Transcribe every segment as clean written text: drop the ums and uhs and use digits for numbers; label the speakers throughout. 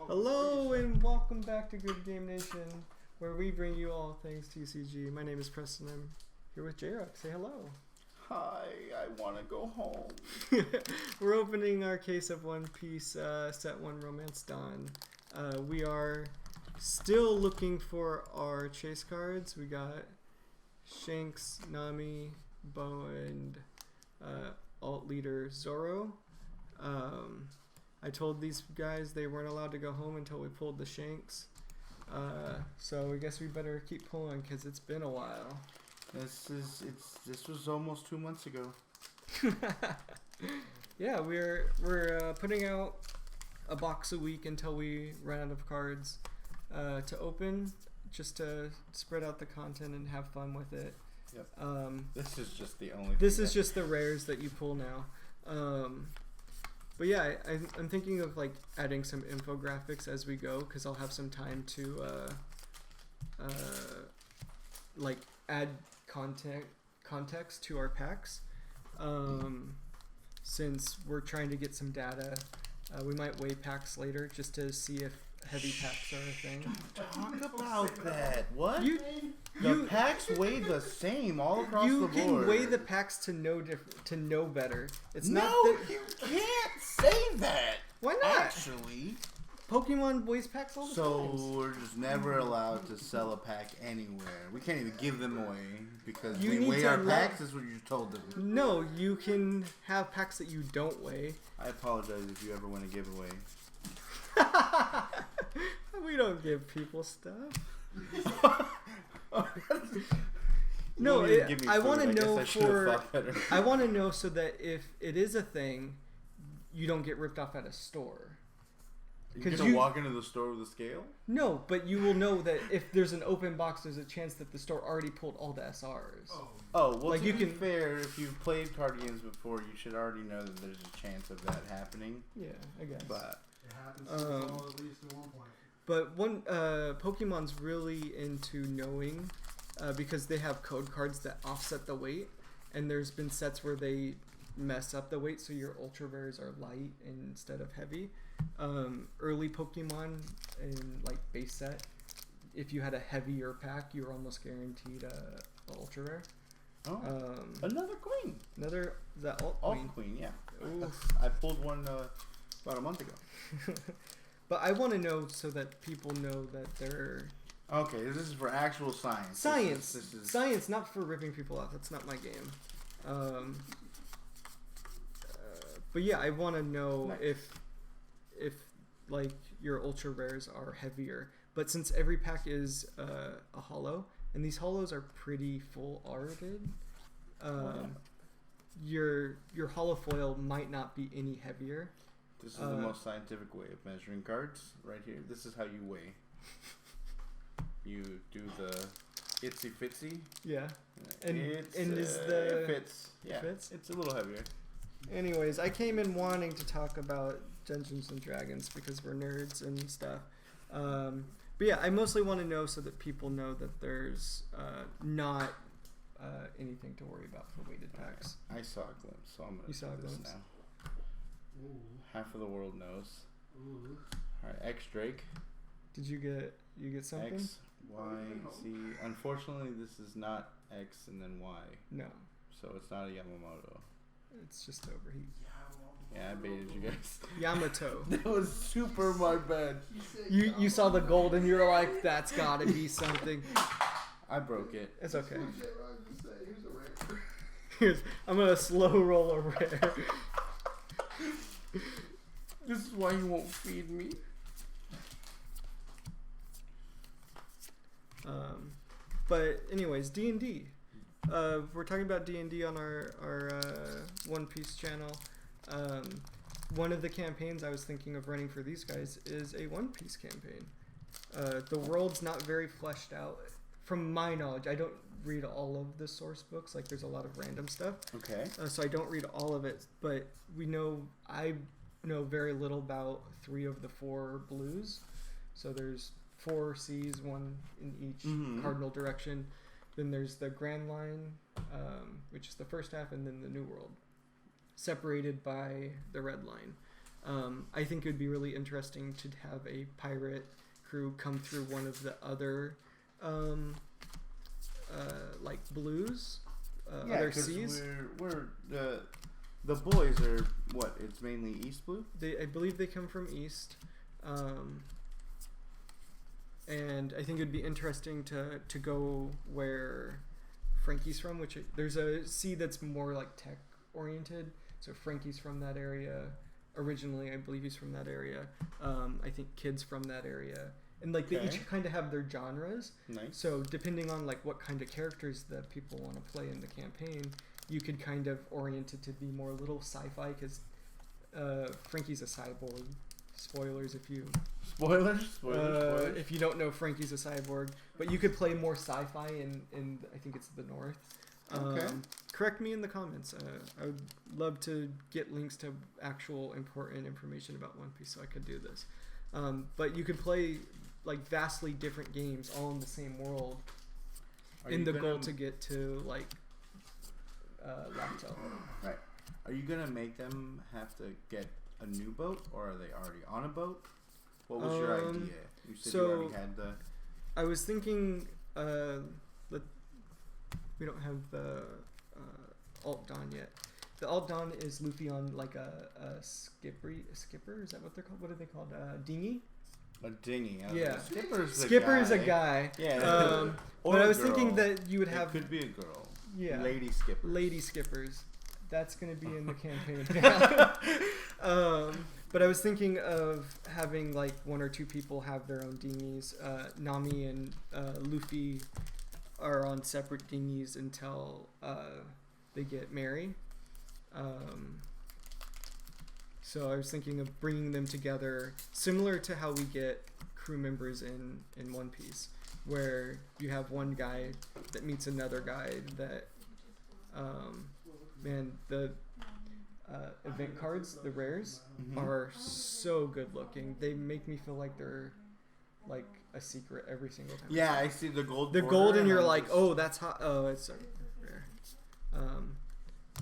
Speaker 1: Hello and welcome back to Good Game Nation, where we bring you all things TCG. My name is Preston. I'm here with J-Rock. Say hello.
Speaker 2: Hi, I want to go home.
Speaker 1: We're opening our case of One Piece Set 1 Romance Dawn. We are still looking for our chase cards. We got Shanks, Nami, Bo, and alt leader Zoro. I told these guys they weren't allowed to go home until we pulled the Shanks. So I guess we better keep pulling because it's been a while.
Speaker 2: This was almost 2 months ago.
Speaker 1: Yeah, we're putting out a box a week until we run out of cards to open, just to spread out the content and have fun with it.
Speaker 2: Yep. This is just the only.
Speaker 1: This is just the rares that you pull now. But yeah, I'm thinking of like adding some infographics as we go because I'll have some time to like add context to our packs. Since we're trying to get some data, we might weigh packs later just to see if heavy packs are a thing.
Speaker 2: Don't talk about that. What?
Speaker 1: The
Speaker 2: packs weigh the same all across the board.
Speaker 1: You can weigh the packs to know better. It's
Speaker 2: no,
Speaker 1: not
Speaker 2: you can't say that.
Speaker 1: Why not?
Speaker 2: Actually,
Speaker 1: Pokemon weighs packs all the time.
Speaker 2: So we're just never allowed to sell a pack anywhere. We can't even give them away because we weigh our packs. Is what you told them.
Speaker 1: No, you can have packs that you don't weigh. I
Speaker 2: apologize if you ever want to give away.
Speaker 1: We don't give people stuff. No, I want to know I want to know so that if it is a thing, you don't get ripped off at a store.
Speaker 2: You're gonna walk into the store with a scale?
Speaker 1: No, but you will know that if there's an open box, there's a chance that the store already pulled all the SRs.
Speaker 2: Oh, well, like to be fair, if you've played card games before, you should already know that there's a chance of that happening.
Speaker 1: Yeah, I guess.
Speaker 2: But
Speaker 3: it happens at least at one point.
Speaker 1: But Pokemon's really into knowing because they have code cards that offset the weight, and there's been sets where they mess up the weight so your ultra rares are light instead of heavy. Early Pokemon in like base set, if you had a heavier pack, you were almost guaranteed a ultra rare.
Speaker 2: Another queen.
Speaker 1: That alt
Speaker 2: queen, yeah. I pulled one about a month ago.
Speaker 1: But I want to know so that people know that they're...
Speaker 2: Okay, this is for actual science.
Speaker 1: Science! This is science, not for ripping people off. That's not my game. But yeah, I want to know if like your ultra rares are heavier. But since every pack is a holo, and these holos are pretty full arted, your holo foil might not be any heavier.
Speaker 2: This is the most scientific way of measuring cards right here. This is how you weigh. You do the itsy fitsy.
Speaker 1: Yeah.
Speaker 2: It fits. Yeah.
Speaker 1: Fits?
Speaker 2: It's a little heavier.
Speaker 1: Anyways, I came in wanting to talk about Dungeons and Dragons because we're nerds and stuff. But yeah, I mostly want to know so that people know that there's not anything to worry about for weighted packs.
Speaker 2: I saw a glimpse, so I'm going to do this now.
Speaker 3: Ooh.
Speaker 2: Half of the world knows.
Speaker 3: Ooh.
Speaker 2: All right, X Drake.
Speaker 1: Did you get something?
Speaker 2: X, Y, Z. Unfortunately, this is not X and then Y.
Speaker 1: No.
Speaker 2: So it's not a Yamamoto.
Speaker 1: It's just overheat.
Speaker 2: Yeah, I baited you guys.
Speaker 1: Yamato.
Speaker 2: That was super my bad.
Speaker 1: You saw the gold and you were like, that's gotta be something.
Speaker 2: I broke it.
Speaker 1: It's okay. I'm gonna slow roll a rare.
Speaker 2: This is why you won't feed me.
Speaker 1: But anyways, D&D. We're talking about D&D on our One Piece channel. One of the campaigns I was thinking of running for these guys is a One Piece campaign. The world's not very fleshed out. From my knowledge, I don't read all of the source books. Like, there's a lot of random stuff.
Speaker 2: Okay.
Speaker 1: So I don't read all of it, but I know very little about 3 of the 4 blues. So there's 4 seas, 1 in each cardinal direction. Then there's the Grand Line, which is the first half, and then the New World, separated by the Red Line. I think it would be really interesting to have a pirate crew come through one of the other like blues, other
Speaker 2: 'cause
Speaker 1: seas.
Speaker 2: we're the boys are what? It's mainly East Blue.
Speaker 1: I believe they come from east, and I think it'd be interesting to go where Frankie's from, which there's a sea that's more like tech oriented. So Frankie's from that area. Originally, I believe he's from that area. I think Kid's from that area. And like they each kind of have their genres.
Speaker 2: Nice.
Speaker 1: So depending on like what kind of characters that people want to play in the campaign, you could kind of orient it to be more a little sci-fi because Frankie's a cyborg. Spoilers if you
Speaker 2: Spoilers.
Speaker 1: if you don't know, Frankie's a cyborg. But you could play more sci-fi in I think it's the north.
Speaker 2: Okay.
Speaker 1: Correct me in the comments. I would love to get links to actual important information about One Piece so I could do this. But you could play like vastly different games all in the same world in the goal to get to like Laptel.
Speaker 2: Right. Are you gonna make them have to get a new boat, or are they already on a boat? What was your idea? You said you already had the.
Speaker 1: I was thinking. We don't have the Alt Dawn yet. The Alt Dawn is Luffy on like a skipper. Is that what they're called? What are they called? Dinghy.
Speaker 2: A dinghy.
Speaker 1: Yeah.
Speaker 2: Skipper
Speaker 1: is a guy.
Speaker 2: Yeah.
Speaker 1: But I was thinking that you would have.
Speaker 2: It could be a girl.
Speaker 1: Yeah.
Speaker 2: Lady skippers.
Speaker 1: Lady skippers. That's gonna be in the campaign. But I was thinking of having like one or two people have their own dinghies. Nami and Luffy are on separate dinghies until they get married. So I was thinking of bringing them together, similar to how we get crew members in One Piece, where you have one guy that meets another guy that, the event cards, the rares, are so good looking. They make me feel like they're like a secret every single time.
Speaker 2: Yeah, I see the gold.
Speaker 1: The gold, and you're like, oh, that's hot. Oh, it's so rare.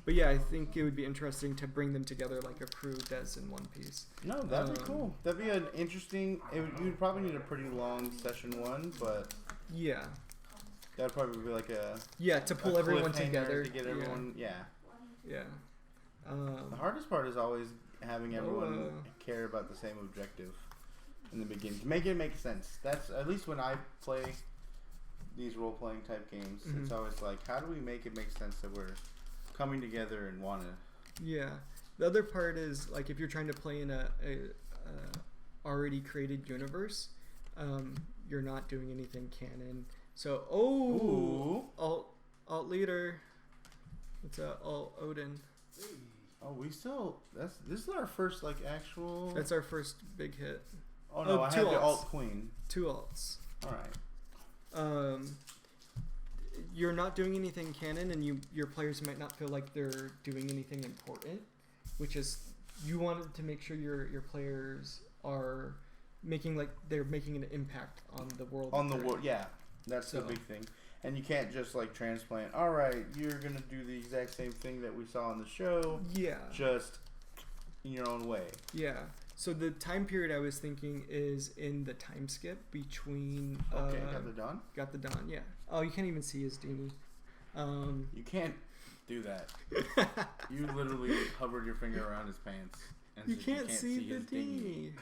Speaker 1: But yeah, I think it would be interesting to bring them together like a crew does in One Piece.
Speaker 2: No, that'd be cool. That'd be an interesting. You'd probably need a pretty long session one, but
Speaker 1: yeah,
Speaker 2: that'd probably be like a
Speaker 1: to pull everyone together
Speaker 2: to get everyone. Yeah. The hardest part is always having everyone care about the same objective in the beginning to make it make sense. That's at least when I play these role playing type games. It's always like, how do we make it make sense that we're coming together and want to.
Speaker 1: Yeah. The other part is like if you're trying to play in a already created universe, you're not doing anything canon. So alt leader. It's alt Odin.
Speaker 2: Oh, this is our first like actual.
Speaker 1: That's our first big hit.
Speaker 2: Oh no, I had the alt queen.
Speaker 1: 2 alts.
Speaker 2: All right.
Speaker 1: You're not doing anything canon, and your players might not feel like they're doing anything important, which is you wanted to make sure your players are making an impact on the world.
Speaker 2: On the world, yeah, that's the big thing. And you can't just like transplant. All right, you're gonna do the exact same thing that we saw on the show.
Speaker 1: Yeah.
Speaker 2: Just in your own way.
Speaker 1: Yeah. So the time period I was thinking is in the time skip between.
Speaker 2: Okay, got the dawn.
Speaker 1: Got the dawn. Yeah. Oh, you can't even see his dinghy.
Speaker 2: You can't do that. You literally hovered your finger around his pants. And
Speaker 1: you can't see the dinghy.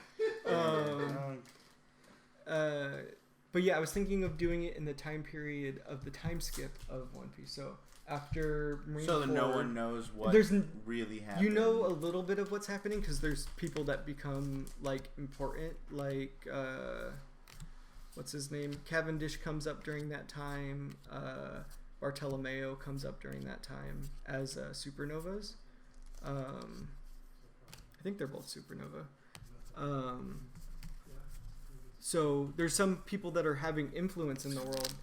Speaker 1: But yeah, I was thinking of doing it in the time period of the time skip of One Piece. So after Marine
Speaker 2: so that
Speaker 1: Corps,
Speaker 2: no one knows what really happened.
Speaker 1: You know a little bit of what's happening because there's people that become like important, like what's his name? Cavendish comes up during that time. Bartolomeo comes up during that time as supernovas. I think they're both supernova. So there's some people that are having influence in the world,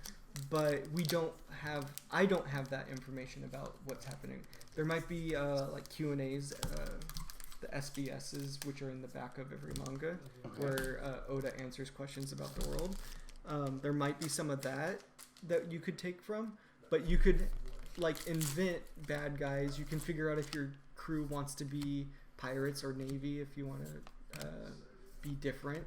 Speaker 1: but I don't have that information about what's happening. There might be like Q&As, the SBSs, which are in the back of every manga, where Oda answers questions about the world. There might be some of that you could take from, but you could like invent bad guys. You can figure out if your crew wants to be pirates or navy if you want to be different,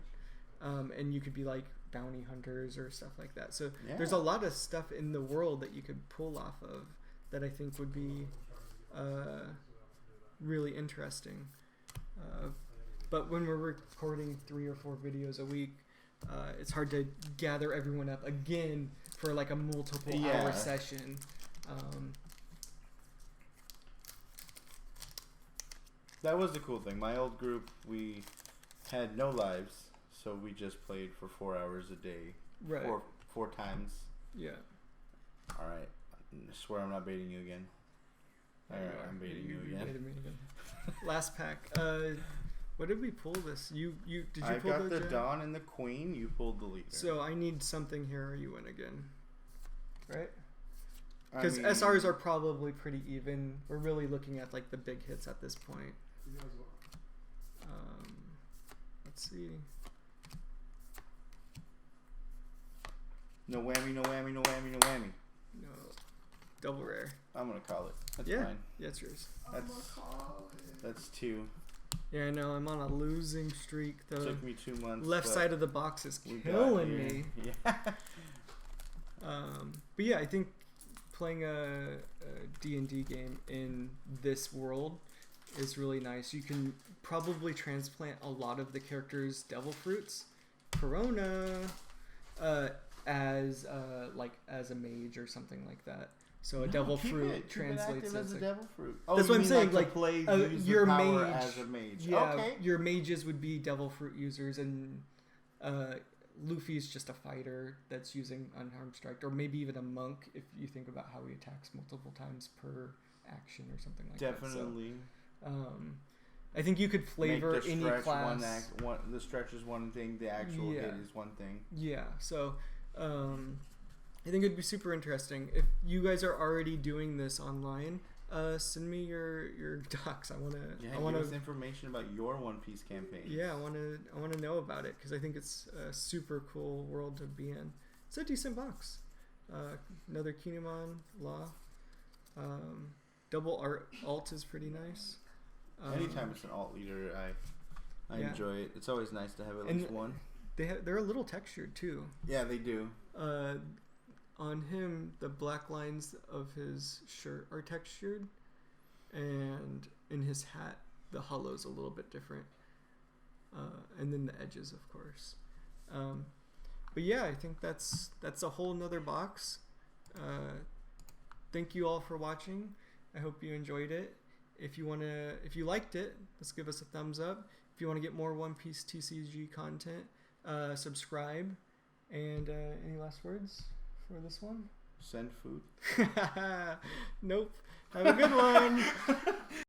Speaker 1: and you could be like bounty hunters or stuff like that. So there's a lot of stuff in the world that you could pull off of that I think would be really interesting. But when we're recording 3 or 4 videos a week, it's hard to gather everyone up again for like a multiple hour session.
Speaker 2: That was the cool thing. My old group, we had no lives, so we just played for 4 hours a day.
Speaker 1: Right.
Speaker 2: Four times.
Speaker 1: Yeah.
Speaker 2: Alright. I swear I'm not baiting you again. Alright, I'm baiting you again.
Speaker 1: Baited me again. Last pack. What did we pull this? You did you
Speaker 2: I
Speaker 1: pull
Speaker 2: got the
Speaker 1: gem?
Speaker 2: Dawn and the Queen. You pulled the leader.
Speaker 1: So I need something here or you win again. Right?
Speaker 2: I
Speaker 1: Because
Speaker 2: mean,
Speaker 1: SRs are probably pretty even. We're really looking at like the big hits at this point.
Speaker 3: You guys
Speaker 1: Let's see.
Speaker 2: no whammy, no whammy, no whammy, no whammy.
Speaker 1: No. Double rare.
Speaker 2: I'm gonna call it. That's
Speaker 1: Yeah.
Speaker 2: fine.
Speaker 1: Yeah, it's yours.
Speaker 2: That's 2.
Speaker 1: Yeah, I know. I'm on a losing streak. The
Speaker 2: Took me 2 months.
Speaker 1: left
Speaker 2: but
Speaker 1: side of the box is
Speaker 2: we got
Speaker 1: killing
Speaker 2: here.
Speaker 1: me.
Speaker 2: Yeah.
Speaker 1: But yeah, I think playing a D&D game in this world is really nice. You can probably transplant a lot of the characters' devil fruits. Corona as a mage or something like that. So a devil fruit translates
Speaker 2: as a
Speaker 1: like,
Speaker 2: devil fruit. Oh,
Speaker 1: that's
Speaker 2: you
Speaker 1: what I'm
Speaker 2: mean
Speaker 1: saying.
Speaker 2: Like, to play, use
Speaker 1: your
Speaker 2: the power
Speaker 1: mage
Speaker 2: as a mage.
Speaker 1: Yeah,
Speaker 2: Okay.
Speaker 1: your mages would be devil fruit users, and Luffy's just a fighter that's using unharmed strike, or maybe even a monk if you think about how he attacks multiple times per action or something like
Speaker 2: Definitely.
Speaker 1: that. So, I think you could flavor
Speaker 2: Make the
Speaker 1: any
Speaker 2: stretch
Speaker 1: class.
Speaker 2: the stretch is one thing. The actual hit is one thing.
Speaker 1: Yeah, so I think it'd be super interesting if you guys are already doing this online. Send me your docs. I want
Speaker 2: give us information about your One Piece campaign.
Speaker 1: Yeah, I want to know about it because I think it's a super cool world to be in. It's a decent box. Another Kinemon Law. Double alt is pretty nice.
Speaker 2: Anytime it's an alt leader, I enjoy it. It's always nice to have at least one.
Speaker 1: They're a little textured too.
Speaker 2: Yeah, they do.
Speaker 1: On him, the black lines of his shirt are textured, and in his hat, the hollow's a little bit different. And then the edges, of course. But yeah, I think that's a whole nother box. Thank you all for watching. I hope you enjoyed it. If you liked it, let's give us a thumbs up. If you want to get more One Piece TCG content, subscribe. And any last words for this one?
Speaker 2: Send food.
Speaker 1: Nope. Have a good one.